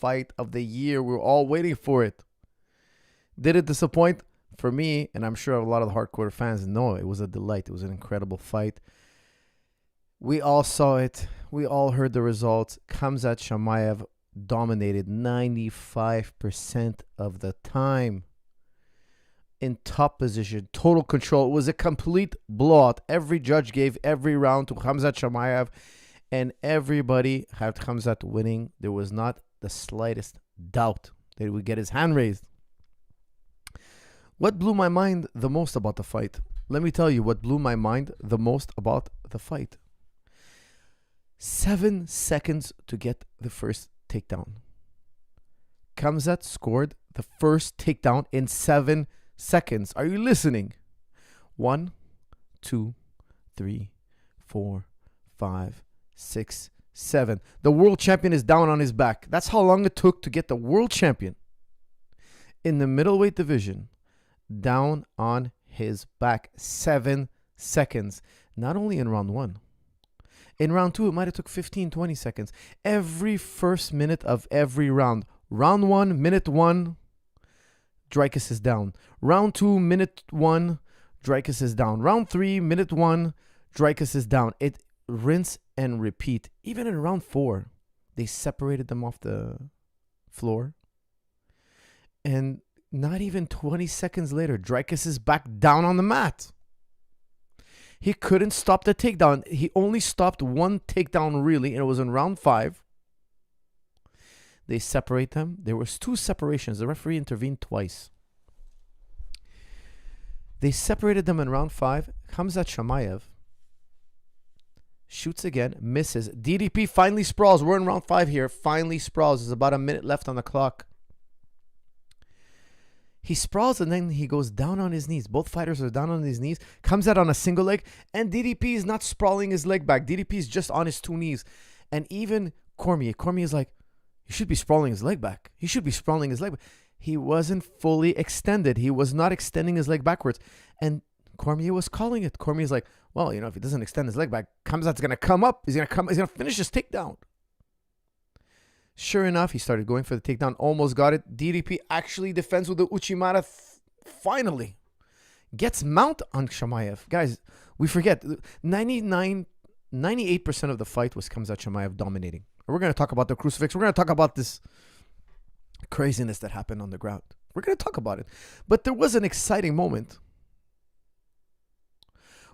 fight of the year. We were all waiting for it. Did it disappoint? For me, and I'm sure a lot of the hardcore fans know, it was a delight. It was an incredible fight. We all saw it. We all heard the results. Khamzat Chimaev dominated 95% of the time. In top position, total control. It was a complete blowout. Every judge gave every round to Khamzat Chimaev, and everybody had Khamzat winning. There was not the slightest doubt that he would get his hand raised. What blew my mind the most about the fight? Let me tell you what blew my mind the most about the fight. 7 seconds to get the first takedown. Khamzat scored the first takedown in 7 seconds. Are you listening? 1, 2, 3, 4, 5, 6, 7. The world champion is down on his back. That's how long it took to get the world champion in the middleweight division down on his back. 7 seconds. Not only in round 1. In round 2, it might have took 15, 20 seconds. Every first minute of every round. Round 1, minute 1, Dricus is down. Round 2, minute 1, Dricus is down. Round 3, minute 1, Dricus is down. It rinse and repeat. Even in round 4, they separated them off the floor. And not even 20 seconds later, Dricus is back down on the mat. He couldn't stop the takedown. He only stopped one takedown, really, and it was in round 5. They separate them. There was 2 separations. The referee intervened twice. They separated them in round 5. Khamzat Chimaev shoots again, misses. DDP finally sprawls. We're in round 5 here. Finally sprawls. There's about a minute left on the clock. He sprawls and then he goes down on his knees. Both fighters are down on his knees. Comes out on a single leg. And DDP is not sprawling his leg back. DDP is just on his 2 knees. And even Cormier is like, he should be sprawling his leg back. He should be sprawling his leg back. He wasn't fully extended. He was not extending his leg backwards. And Cormier was calling it. Cormier's like, well, if he doesn't extend his leg back, Khamzat's going to come up. He's going to finish his takedown. Sure enough, he started going for the takedown. Almost got it. DDP actually defends with the Uchimata. Finally gets mount on Chimaev. Guys, we forget. 98% of the fight was Khamzat Chimaev dominating. We're going to talk about the crucifix. We're going to talk about this craziness that happened on the ground. We're going to talk about it. But there was an exciting moment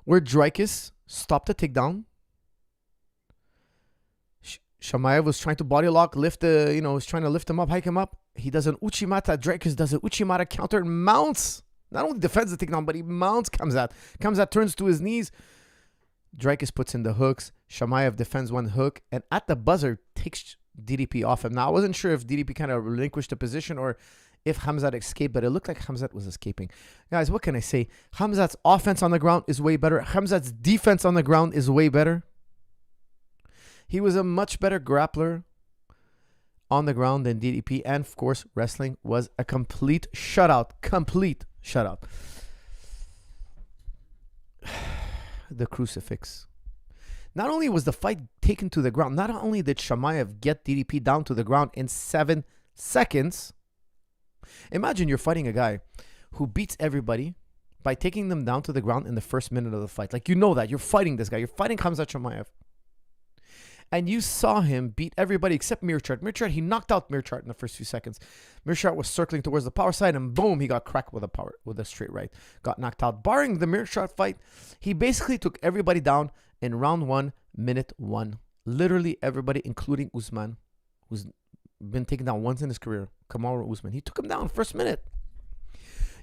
where Dricus stopped the takedown. Chimaev was trying to body lock, was trying to lift him up, hike him up. He does an Uchimata. Dricus does an Uchimata counter and mounts. Not only defends the takedown, but he mounts Khamzat. Khamzat turns to his knees. Dricus puts in the hooks. Chimaev defends one hook. And at the buzzer, takes DDP off him. Now, I wasn't sure if DDP kind of relinquished the position or if Khamzat escaped, but it looked like Khamzat was escaping. Guys, what can I say? Khamzat's offense on the ground is way better. Khamzat's defense on the ground is way better. He was a much better grappler on the ground than DDP. And, of course, wrestling was a complete shutout. Complete shutout. The crucifix. Not only was the fight taken to the ground, not only did Chimaev get DDP down to the ground in 7 seconds. Imagine you're fighting a guy who beats everybody by taking them down to the ground in the first minute of the fight. Like, that. You're fighting this guy. You're fighting Khamzat Chimaev. And you saw him beat everybody except Mearchart. Mearchart, he knocked out Mearchart in the first few seconds. Mearchart was circling towards the power side, and boom, he got cracked with a straight right. Got knocked out. Barring the Mearchart fight, he basically took everybody down in round 1, minute 1. Literally everybody, including Usman, who's been taken down once in his career. Kamaru Usman. He took him down first minute.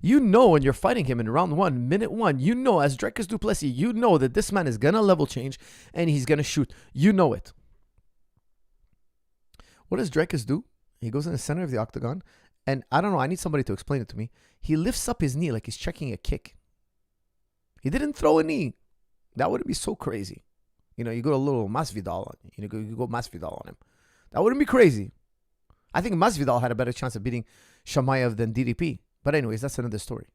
When you're fighting him in round 1, minute 1, as Dricus du Plessis, that this man is going to level change and he's going to shoot. You know it. What does Dricus do? He goes in the center of the octagon, and I don't know, I need somebody to explain it to me. He lifts up his knee like he's checking a kick. He didn't throw a knee. That would be so crazy. You go a little Masvidal. You go Masvidal on him. That wouldn't be crazy. I think Masvidal had a better chance of beating Chimaev than DDP. But anyways, that's another story.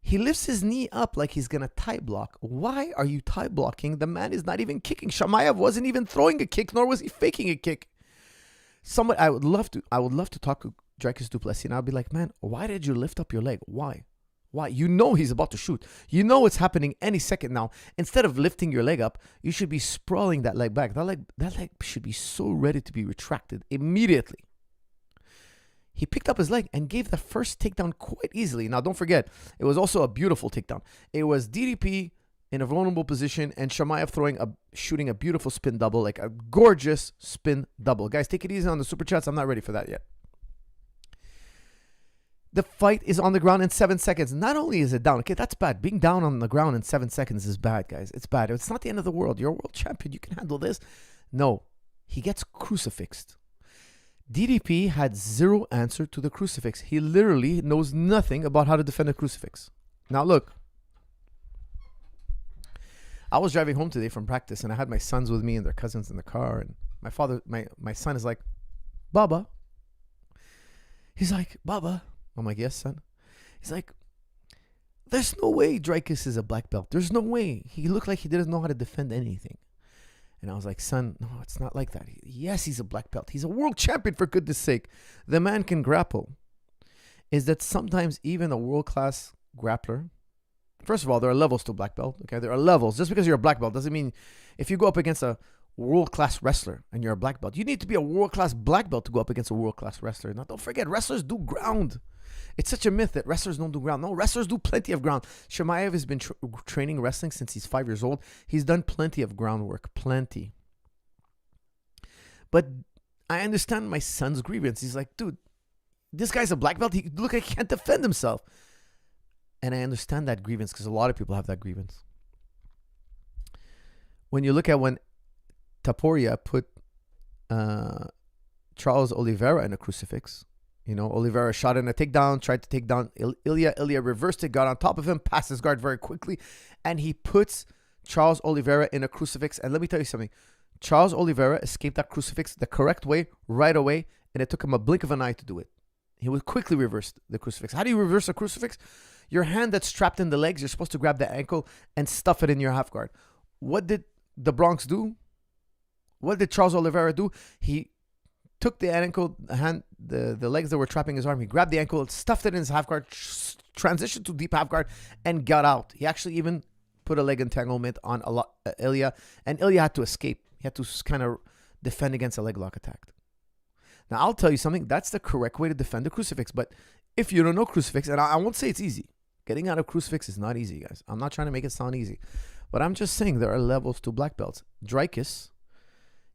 He lifts his knee up like he's going to tie block. Why are you tie blocking? The man is not even kicking. Chimaev wasn't even throwing a kick, nor was he faking a kick. Somebody, I would love to talk to Dricus du Plessis, and I'll be like, man, why did you lift up your leg? Why? Why? You know he's about to shoot. You know it's happening any second now. Instead of lifting your leg up, you should be sprawling that leg back. That leg should be so ready to be retracted immediately. He picked up his leg and gave the first takedown quite easily. Now, don't forget, it was also a beautiful takedown. It was DDP in a vulnerable position and Chimaev shooting a beautiful spin double, like a gorgeous spin double. Guys, take it easy on the super chats. I'm not ready for that yet. The fight is on the ground in 7 seconds. Not only is it down, okay, that's bad. Being down on the ground in 7 seconds is bad, guys. It's bad. It's not the end of the world. You're a world champion. You can handle this. No, he gets crucifixed. DDP had zero answer to the crucifix. He literally knows nothing about how to defend a crucifix. Now, look. I was driving home today from practice, and I had my sons with me and their cousins in the car. And my son is like, Baba. He's like, Baba. I'm like, yes, son. He's like, there's no way Dricus is a black belt. There's no way. He looked like he didn't know how to defend anything. And I was like, son, no, it's not like that. Yes, he's a black belt. He's a world champion, for goodness sake. The man can grapple. Is that sometimes even a world-class grappler, first of all, there are levels to black belt. Okay, there are levels. Just because you're a black belt doesn't mean if you go up against a world-class wrestler and you're a black belt, you need to be a world-class black belt to go up against a world-class wrestler. Now, don't forget, wrestlers do ground. It's such a myth that wrestlers don't do ground. No, wrestlers do plenty of ground. Chimaev has been training wrestling since he's 5 years old. He's done plenty of groundwork. Plenty. But I understand my son's grievance. He's like, dude, this guy's a black belt. Look like he can't defend himself. And I understand that grievance because a lot of people have that grievance. When you look at when Taporia put Charles Oliveira in a crucifix, you know, Oliveira shot in a takedown, tried to take down Ilya. Ilya reversed it, got on top of him, passed his guard very quickly, and he puts Charles Oliveira in a crucifix. And let me tell you something. Charles Oliveira escaped that crucifix the correct way, right away, and it took him a blink of an eye to do it. He would quickly reverse the crucifix. How do you reverse a crucifix? Your hand that's trapped in the legs, you're supposed to grab the ankle and stuff it in your half guard. What did the Bronx do? What did Charles Oliveira do? He took the ankle, the legs that were trapping his arm. He grabbed the ankle, stuffed it in his half guard, transitioned to deep half guard, and got out. He actually even put a leg entanglement on Ilya, and Ilya had to escape. He had to kind of defend against a leg lock attack. Now, I'll tell you something. That's the correct way to defend the crucifix. But if you don't know crucifix, and I won't say it's easy. Getting out of crucifix is not easy, guys. I'm not trying to make it sound easy. But I'm just saying there are levels to black belts. Dricus,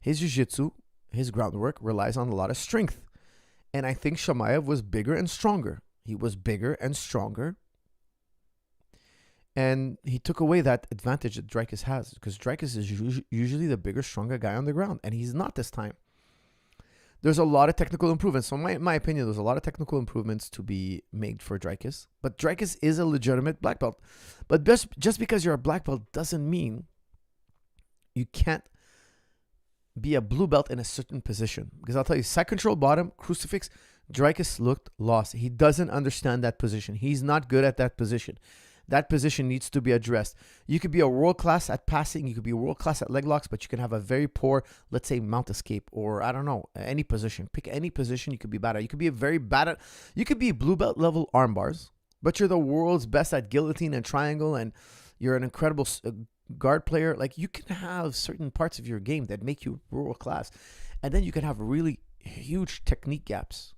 his jiu-jitsu, his groundwork relies on a lot of strength. And I think Chimaev was bigger and stronger. He was bigger and stronger. And he took away that advantage that Dricus has. Because Dricus is usually the bigger, stronger guy on the ground. And he's not this time. There's a lot of technical improvements. So in my opinion, there's a lot of technical improvements to be made for Dricus. But Dricus is a legitimate black belt. But just because you're a black belt doesn't mean you can't be a blue belt in a certain position. Because I'll tell you, side control bottom, crucifix, Dricus looked lost. He doesn't understand that position. He's not good at that position. That position needs to be addressed. You could be a world class at passing. You could be a world class at leg locks, but you can have a very poor, let's say, mount escape, or I don't know, any position. Pick any position you could be bad at. You could be you could be blue belt level arm bars, but you're the world's best at guillotine and triangle, and you're an incredible guard player. Like, you can have certain parts of your game that make you world class, and then you can have really huge technique gaps,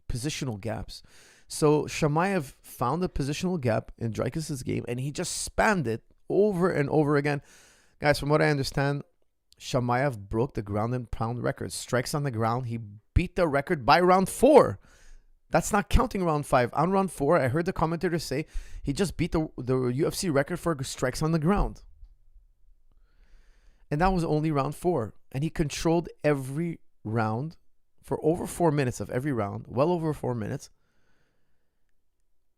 positional gaps. So Chimaev found a positional gap in Dricus' game, and he just spammed it over and over again. Guys, from what I understand, Chimaev broke the ground and pound record. Strikes on the ground. He beat the record by round 4. That's not counting round 5. On round 4, I heard the commentator say he just beat the UFC record for strikes on the ground. And that was only round 4. And he controlled every round for over 4 minutes of every round, well over 4 minutes.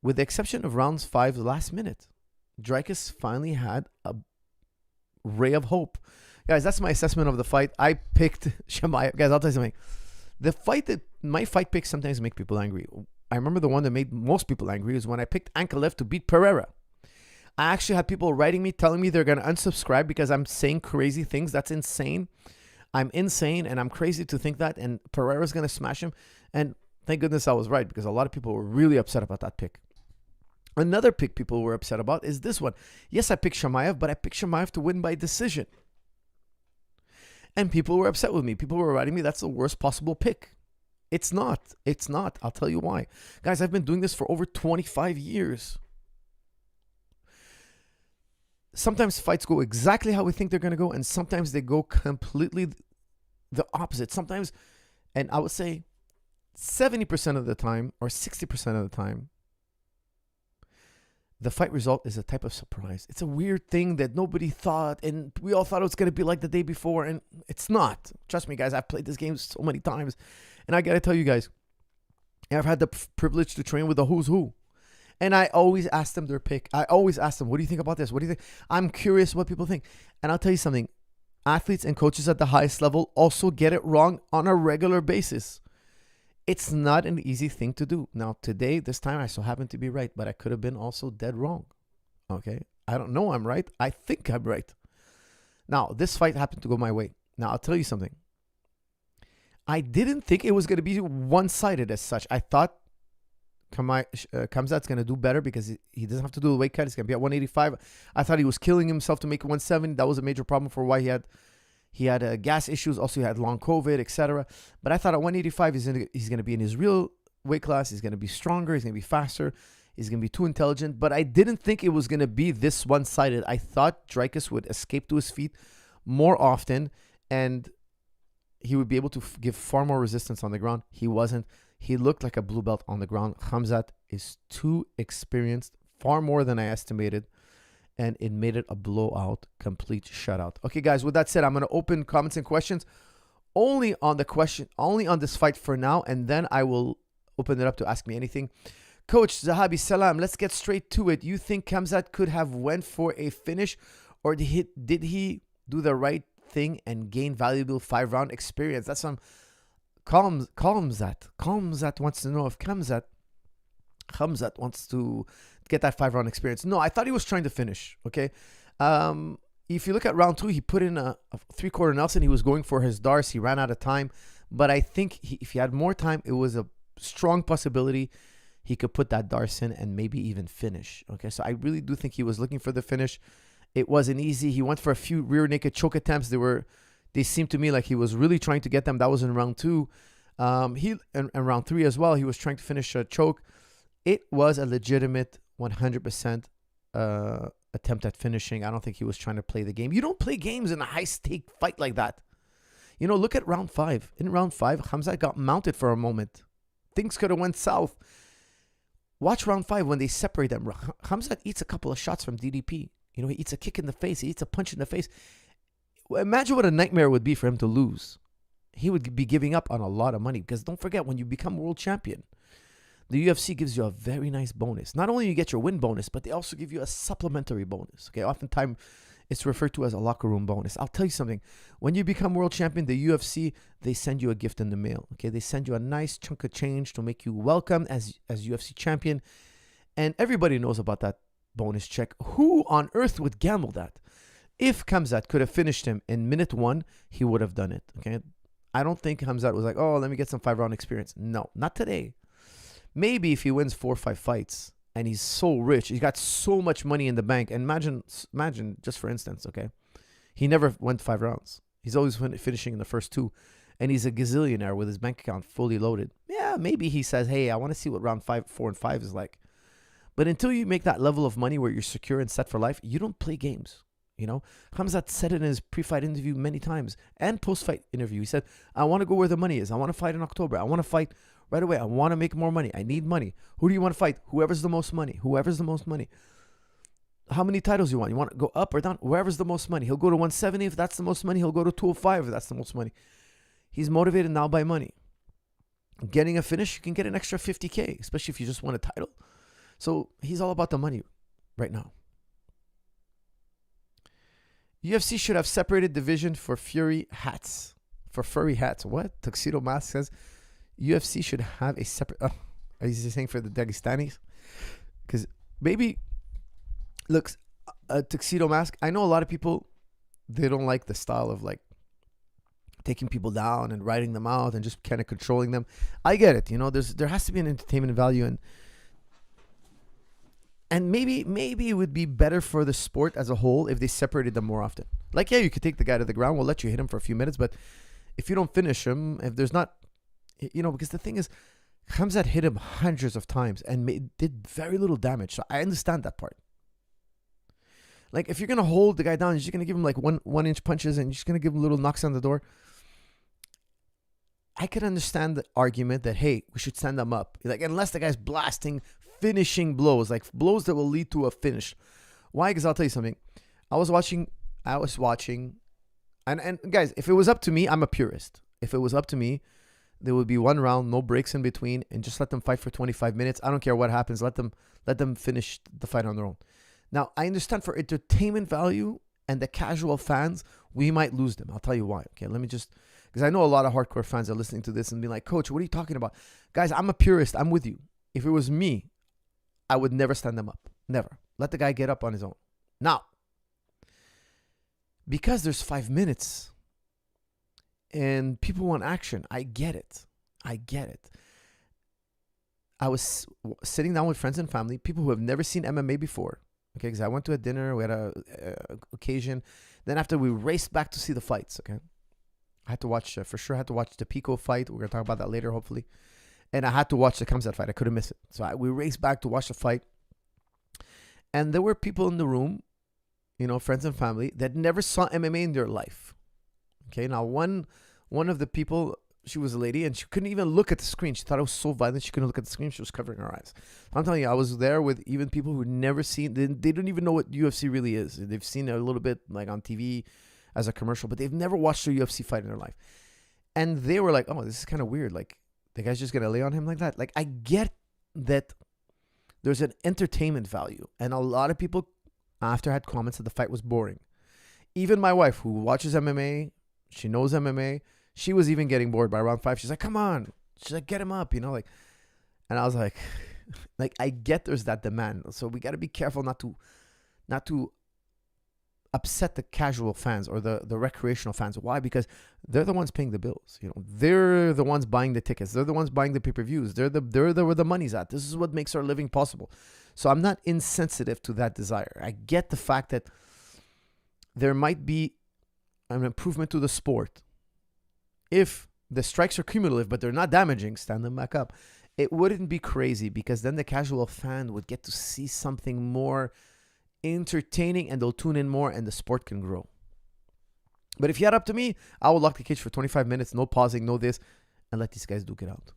With the exception of rounds 5, the last minute, Dricus finally had a ray of hope. Guys, that's my assessment of the fight. I picked Chimaev. Guys, I'll tell you something. My fight picks sometimes make people angry. I remember the one that made most people angry is when I picked Ankalev to beat Pereira. I actually had people writing me, telling me they're going to unsubscribe because I'm saying crazy things. That's insane. I'm insane and I'm crazy to think that. And Pereira's going to smash him. And thank goodness I was right, because a lot of people were really upset about that pick. Another pick people were upset about is this one. Yes, I picked Chimaev, but I picked Chimaev to win by decision. And people were upset with me. People were writing me, that's the worst possible pick. It's not. It's not. I'll tell you why. Guys, I've been doing this for over 25 years. Sometimes fights go exactly how we think they're going to go, and sometimes they go completely the opposite. Sometimes, and I would say 70% of the time or 60% of the time, the fight result is a type of surprise. It's a weird thing that nobody thought, and we all thought it was going to be like the day before, and it's not. Trust me, guys, I've played this game so many times, and I got to tell you guys, I've had the privilege to train with the who's who. And I always ask them their pick. I always ask them, what do you think about this? What do you think? I'm curious what people think. And I'll tell you something. Athletes and coaches at the highest level also get it wrong on a regular basis. It's not an easy thing to do. Now, today, this time, I so happen to be right. But I could have been also dead wrong. Okay? I don't know I'm right. I think I'm right. Now, this fight happened to go my way. Now, I'll tell you something. I didn't think it was going to be one-sided as such. I thought Khamzat's going to do better because he doesn't have to do the weight cut. He's going to be at 185. I thought he was killing himself to make it 170. That was a major problem for why he had gas issues. Also, he had long COVID, etc. But I thought at 185, he's going to be in his real weight class. He's going to be stronger. He's going to be faster. He's going to be too intelligent. But I didn't think it was going to be this one-sided. I thought Dricus would escape to his feet more often, and he would be able to give far more resistance on the ground. He wasn't. He looked like a blue belt on the ground. Khamzat is too experienced, far more than I estimated, and it made it a blowout, complete shutout. Okay, guys, with that said, I'm going to open comments and questions only on this fight for now, and then I will open it up to ask me anything. Coach Zahabi, salam. Let's get straight to it. You think Khamzat could have went for a finish, or did he do the right thing and gain valuable 5-round experience? That's some Khamzat wants to know if Khamzat wants to get that 5-round experience. No, I thought he was trying to finish. Okay, if you look at round 2, he put in a 3-quarter Nelson. He was going for his Darce. He ran out of time, but I think if he had more time, it was a strong possibility he could put that Darce in and maybe even finish. Okay, so I really do think he was looking for the finish. It wasn't easy. He went for a few rear naked choke attempts. They seemed to me like he was really trying to get them. That was in round 2. And round 3 as well, he was trying to finish a choke. It was a legitimate 100% attempt at finishing. I don't think he was trying to play the game. You don't play games in a high-stake fight like that. You know, look at round 5. In round 5, Khamzat got mounted for a moment. Things could have went south. Watch round 5 when they separate them. Khamzat eats a couple of shots from DDP. You know, he eats a kick in the face. He eats a punch in the face. Imagine what a nightmare it would be for him to lose. He would be giving up on a lot of money, because don't forget, when you become world champion, the UFC gives you a very nice bonus. Not only you get your win bonus, but they also give you a supplementary bonus. Okay, oftentimes it's referred to as a locker room bonus. I'll tell you something. When you become world champion, the UFC, they send you a gift in the mail. Okay, they send you a nice chunk of change to make you welcome as UFC champion. And everybody knows about that bonus check. Who on earth would gamble that? If Khamzat could have finished him in minute 1, he would have done it. Okay, I don't think Khamzat was like, oh, let me get some 5-round experience. No, not today. Maybe if he wins 4 or 5 fights and he's so rich, he's got so much money in the bank. And imagine just for instance, okay, he never went 5 rounds. He's always finishing in the first 2, and he's a gazillionaire with his bank account fully loaded. Yeah, maybe he says, hey, I want to see what round 4 and 5 is like. But until you make that level of money where you're secure and set for life, you don't play games. You know, Khamzat said it in his pre-fight interview many times and post-fight interview. He said, I want to go where the money is. I want to fight in October. I want to fight right away. I want to make more money. I need money. Who do you want to fight? Whoever's the most money. Whoever's the most money. How many titles you want? You want to go up or down? Whoever's the most money. He'll go to 170 if that's the most money. He'll go to 205 if that's the most money. He's motivated now by money. Getting a finish, you can get an extra 50K, especially if you just won a title. So he's all about the money right now. UFC should have separated division for furry hats. For furry hats. What? Tuxedo Mask says UFC should have a separate... Oh, is he saying for the Dagestanis? Because maybe... Look, a Tuxedo Mask. I know a lot of people, they don't like the style of like taking people down and writing them out and just kind of controlling them. I get it. There has to be an entertainment value, and maybe it would be better for the sport as a whole if they separated them more often. Like, yeah, you could take the guy to the ground. We'll let you hit him for a few minutes, but if you don't finish him, if there's not, because the thing is, Khamzat hit him hundreds of times and did very little damage. So I understand that part. Like, if you're going to hold the guy down, you're just going to give him like one inch punches and you're just going to give him little knocks on the door. I could understand the argument that, hey, we should stand them up. Like, unless the guy's blasting, finishing blows, like blows that will lead to a finish. Why? Because I'll tell you something. I was watching, and guys, if it was up to me, I'm a purist. If it was up to me, there would be one round, no breaks in between, and just let them fight for 25 minutes. I don't care what happens. Let them finish the fight on their own. Now, I understand for entertainment value and the casual fans, we might lose them. I'll tell you why. Okay, let me just, because I know a lot of hardcore fans are listening to this and be like, Coach, what are you talking about? Guys, I'm a purist. I'm with you. If it was me, I would never stand them up. Never. Let the guy get up on his own. Now, because there's 5 minutes and people want action, I get it. I was sitting down with friends and family, people who have never seen MMA before. Okay, because I went to a dinner, we had a occasion. Then after we raced back to see the fights, okay? I had to watch, for sure, I had to watch the Pico fight. We're going to talk about that later, hopefully. And I had to watch the Khamzat fight. I couldn't miss it. So we raced back to watch the fight. And there were people in the room, friends and family, that never saw MMA in their life. Okay, now one of the people, she was a lady, and she couldn't even look at the screen. She thought it was so violent, she couldn't look at the screen. She was covering her eyes. I'm telling you, I was there with even people who never seen, they don't even know what UFC really is. They've seen it a little bit like on TV as a commercial, but they've never watched a UFC fight in their life. And they were like, oh, this is kind of weird. Like, the guy's just going to lay on him like that. Like, I get that there's an entertainment value. And a lot of people after had comments that the fight was boring. Even my wife, who watches MMA, she knows MMA, she was even getting bored by round 5. She's like, come on. She's like, get him up, and I was like, I get there's that demand. So we got to be careful not to upset the casual fans or the recreational fans. Why? Because they're the ones paying the bills. They're the ones buying the tickets. They're the ones buying the pay-per-views. They're where the money's at. This is what makes our living possible. So I'm not insensitive to that desire. I get the fact that there might be an improvement to the sport if the strikes are cumulative, but they're not damaging. Stand them back up. It wouldn't be crazy, because then the casual fan would get to see something more entertaining and they'll tune in more and the sport can grow. But if you had up to me, I would lock the cage for 25 minutes, no pausing, no this, and let these guys duke it out.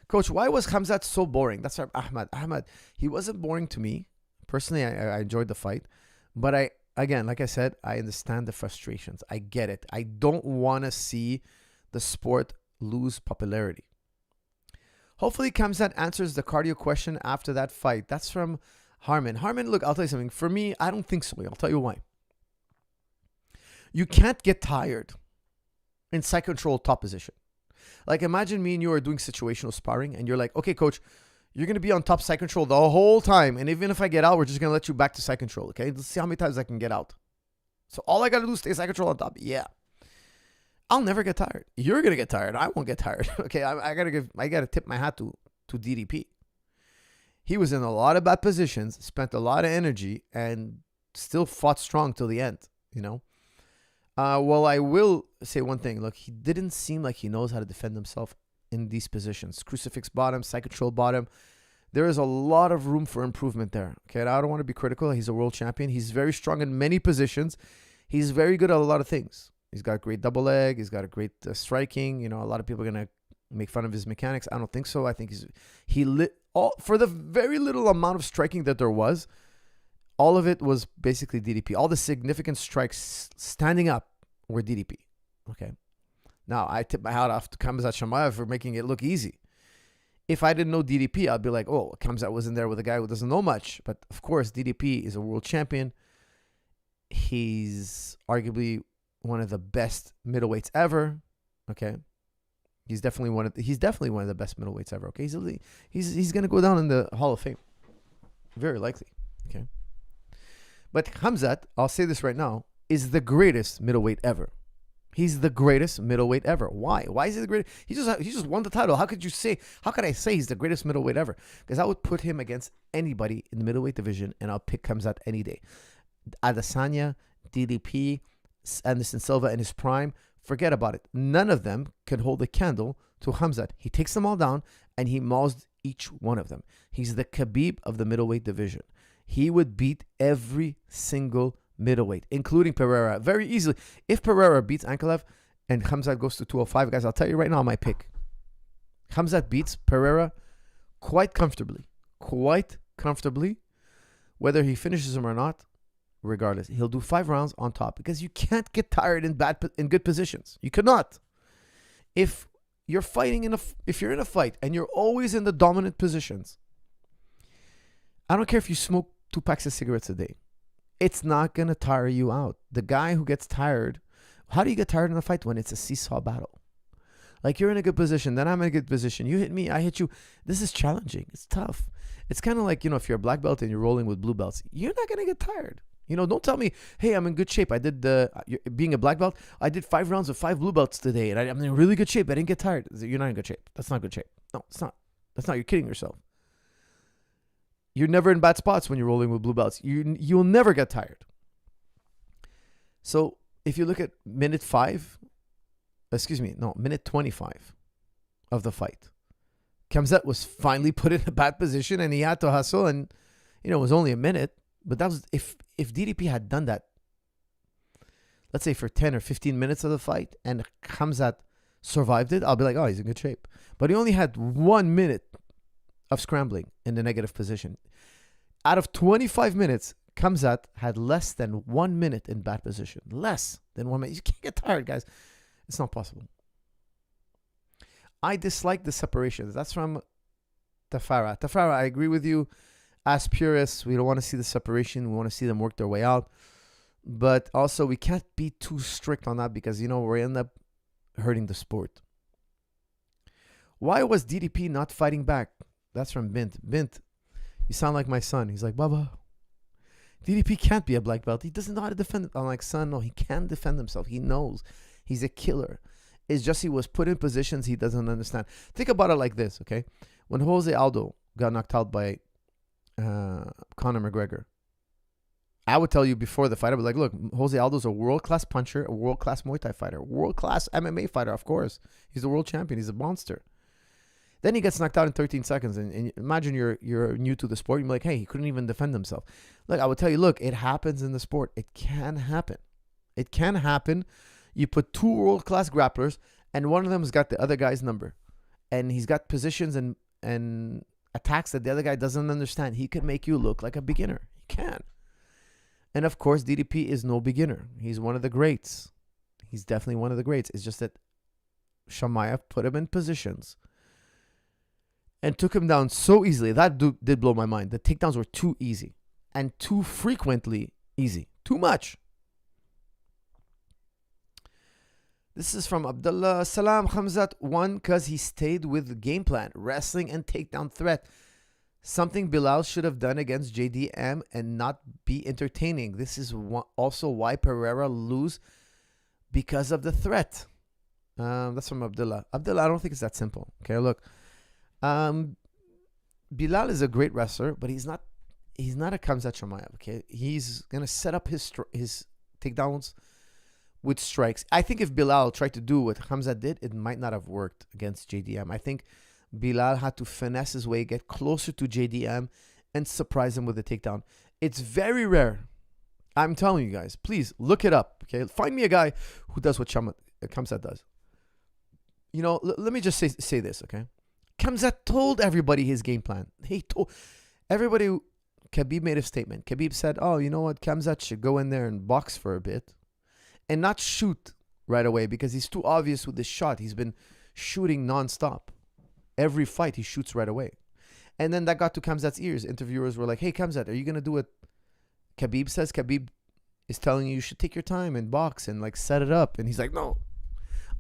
Coach, why was Khamzat so boring? That's from Ahmad, he wasn't boring to me. Personally, I enjoyed the fight. But again, like I said, I understand the frustrations. I get it. I don't want to see the sport lose popularity. Hopefully, Khamzat answers the cardio question after that fight. That's from Harman. Harman, look, I'll tell you something. For me, I don't think so. I'll tell you why. You can't get tired in side control top position. Like, imagine me and you are doing situational sparring, and you're like, okay, coach, you're going to be on top side control the whole time. And even if I get out, we're just going to let you back to side control, okay? Let's see how many times I can get out. So all I got to do is stay side control on top. Yeah. I'll never get tired. You're going to get tired. I won't get tired. Okay, I got to tip my hat to DDP. He was in a lot of bad positions, spent a lot of energy, and still fought strong till the end, Well, I will say one thing. Look, he didn't seem like he knows how to defend himself in these positions. Crucifix bottom, side control bottom. There is a lot of room for improvement there. Okay, I don't want to be critical. He's a world champion. He's very strong in many positions. He's very good at a lot of things. He's got great double leg. He's got a great striking. A lot of people are going to make fun of his mechanics. I don't think so. I think for the very little amount of striking that there was, all of it was basically DDP. All the significant strikes standing up were DDP. Okay. Now, I tip my hat off to Khamzat Chimaev for making it look easy. If I didn't know DDP, I'd be like, oh, Khamzat was in there with a guy who doesn't know much. But, of course, DDP is a world champion. He's arguably one of the best middleweights ever. Okay. He's definitely one of the best middleweights ever. Okay. He's going to go down in the Hall of Fame. Very likely. Okay. But Khamzat, I'll say this right now, is the greatest middleweight ever. He's the greatest middleweight ever. Why? Why is he the greatest? He just won the title. How could I say he's the greatest middleweight ever? Because I would put him against anybody in the middleweight division, and I'll pick Khamzat any day. Adesanya, DDP, Anderson Silva in his prime, forget about it. None of them can hold a candle to Khamzat. He takes them all down, and he mauls each one of them. He's the Khabib of the middleweight division. He would beat every single middleweight, including Pereira, very easily. If Pereira beats Ankalaev and Khamzat goes to 205, guys, I'll tell you right now my pick. Khamzat beats Pereira quite comfortably. Whether he finishes him or not, regardless, he'll do 5 rounds on top, because you can't get tired in good positions. You cannot. If you're if you're in a fight and you're always in the dominant positions, I don't care if you smoke 2 packs of cigarettes a day. It's not going to tire you out. The guy who gets tired, how do you get tired in a fight? When it's a seesaw battle. Like, you're in a good position, then I'm in a good position. You hit me, I hit you. This is challenging. It's tough. It's kind of like, if you're a black belt and you're rolling with blue belts, you're not going to get tired. Don't tell me, hey, I'm in good shape. I did being a black belt, I did 5 rounds with 5 blue belts today, and I'm in really good shape. I didn't get tired. You're not in good shape. That's not good shape. No, it's not. That's not. You're kidding yourself. You're never in bad spots when you're rolling with blue belts. You'll never get tired. So if you look at minute 25 of the fight, Khamzat was finally put in a bad position, and he had to hustle, and it was only a minute. But that was if DDP had done that, let's say for 10 or 15 minutes of the fight, and Khamzat survived it, I'll be like, oh, he's in good shape. But he only had 1 minute of scrambling in the negative position. Out of 25 minutes, Khamzat had less than 1 minute in bad position. Less than 1 minute. You can't get tired, guys. It's not possible. I dislike the separations. That's from Tafara. Tafara, I agree with you. As purists, we don't want to see the separation. We want to see them work their way out. But also, we can't be too strict on that, because, we end up hurting the sport. Why was DDP not fighting back? That's from Bint. Bint, you sound like my son. He's like, Baba, DDP can't be a black belt. He doesn't know how to defend it. I'm like, son, no, he can defend himself. He knows. He's a killer. It's just he was put in positions he doesn't understand. Think about it like this, okay? When Jose Aldo got knocked out by Conor McGregor, I would tell you before the fight, I was like, look, Jose Aldo's a world-class puncher, a world-class Muay Thai fighter, world-class MMA fighter, of course. He's the world champion. He's a monster. Then he gets knocked out in 13 seconds. And imagine you're new to the sport. You're like, hey, he couldn't even defend himself. Look, I would tell you, look, it happens in the sport. It can happen. It can happen. You put 2 world-class grapplers, and one of them has got the other guy's number. And he's got positions and attacks that the other guy doesn't understand. He could make you look like a beginner. He can. And, of course, DDP is no beginner. He's one of the greats. He's definitely one of the greats. It's just that Chimaev put him in positions and took him down so easily. That did blow my mind. The takedowns were too easy and too frequently easy. Too much. This is from Abdullah. Salam. Khamzat won because he stayed with the game plan, wrestling and takedown threat. Something Bilal should have done against JDM and not be entertaining. This is also why Pereira lose, because of the threat. That's from Abdullah. Abdullah, I don't think it's that simple. Okay, look. Bilal is a great wrestler, but he's not a Khamzat Chimaev. Okay, he's gonna set up his takedowns with strikes. I think if Bilal tried to do what Khamzat did, it might not have worked against JDM. I think Bilal had to finesse his way, get closer to JDM, and surprise him with a takedown. It's very rare. I'm telling you guys, please look it up. Okay, find me a guy who does what Khamzat does. Let me just say this. Okay, Khamzat told everybody his game plan. He told everybody. Khabib made a statement. Khabib said, "Oh, you know what? Khamzat should go in there and box for a bit, and not shoot right away, because he's too obvious with this shot. He's been shooting nonstop. Every fight he shoots right away." And then that got to Khamzat's ears. Interviewers were like, "Hey, Khamzat, are you gonna do what Khabib says?" Khabib is telling you should take your time and box and like set it up. And he's like, "No,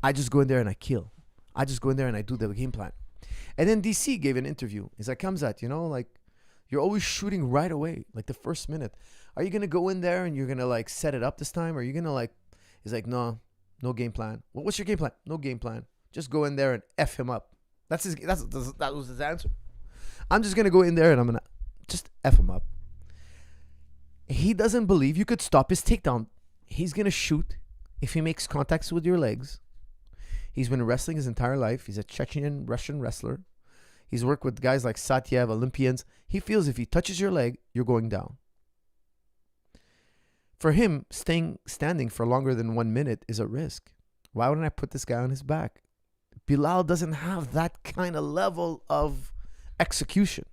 I just go in there and I kill. I just go in there and I do the game plan." And then DC gave an interview. He's like, "Khamzat, You're always shooting right away, like the first minute. Are you going to go in there and you're going to like set it up this time? Or are you going to like, he's like, no game plan. Well, what's your game plan? No game plan. Just go in there and F him up. That was his answer. I'm just going to go in there and I'm going to just F him up. He doesn't believe you could stop his takedown. He's going to shoot if he makes contacts with your legs. He's been wrestling his entire life. He's a Chechen Russian wrestler. He's worked with guys like Satyev, Olympians. He feels if he touches your leg, you're going down. For him, standing for longer than 1 minute is a risk. Why wouldn't I put this guy on his back? Bilal doesn't have that kind of level of execution.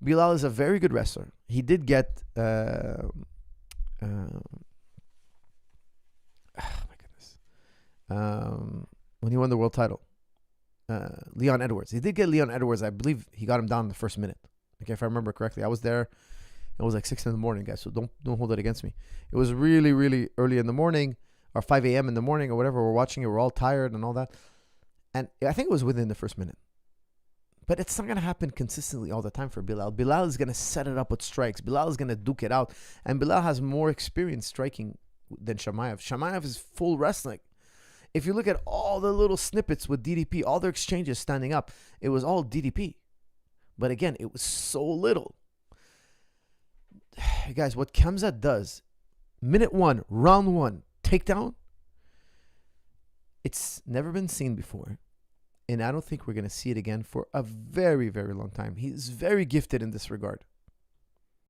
Bilal is a very good wrestler. He did get oh my goodness. When he won the world title. Leon Edwards. He did get Leon Edwards. I believe he got him down in the first minute. Okay, if I remember correctly. I was there. It was like 6 in the morning, guys. So don't hold that against me. It was really, really early in the morning, or 5 a.m. in the morning, or whatever. We're watching it. We're all tired and all that. And I think it was within the first minute. But it's not going to happen consistently all the time for Bilal. Bilal is going to set it up with strikes. Bilal is going to duke it out. And Bilal has more experience striking than Chimaev. Chimaev is full wrestling. If you look at all the little snippets with DDP, all their exchanges standing up, it was all DDP. But again, it was so little. Guys, what Khamzat does, minute 1, round 1, takedown, it's never been seen before. And I don't think we're going to see it again for a very, very long time. He's very gifted in this regard.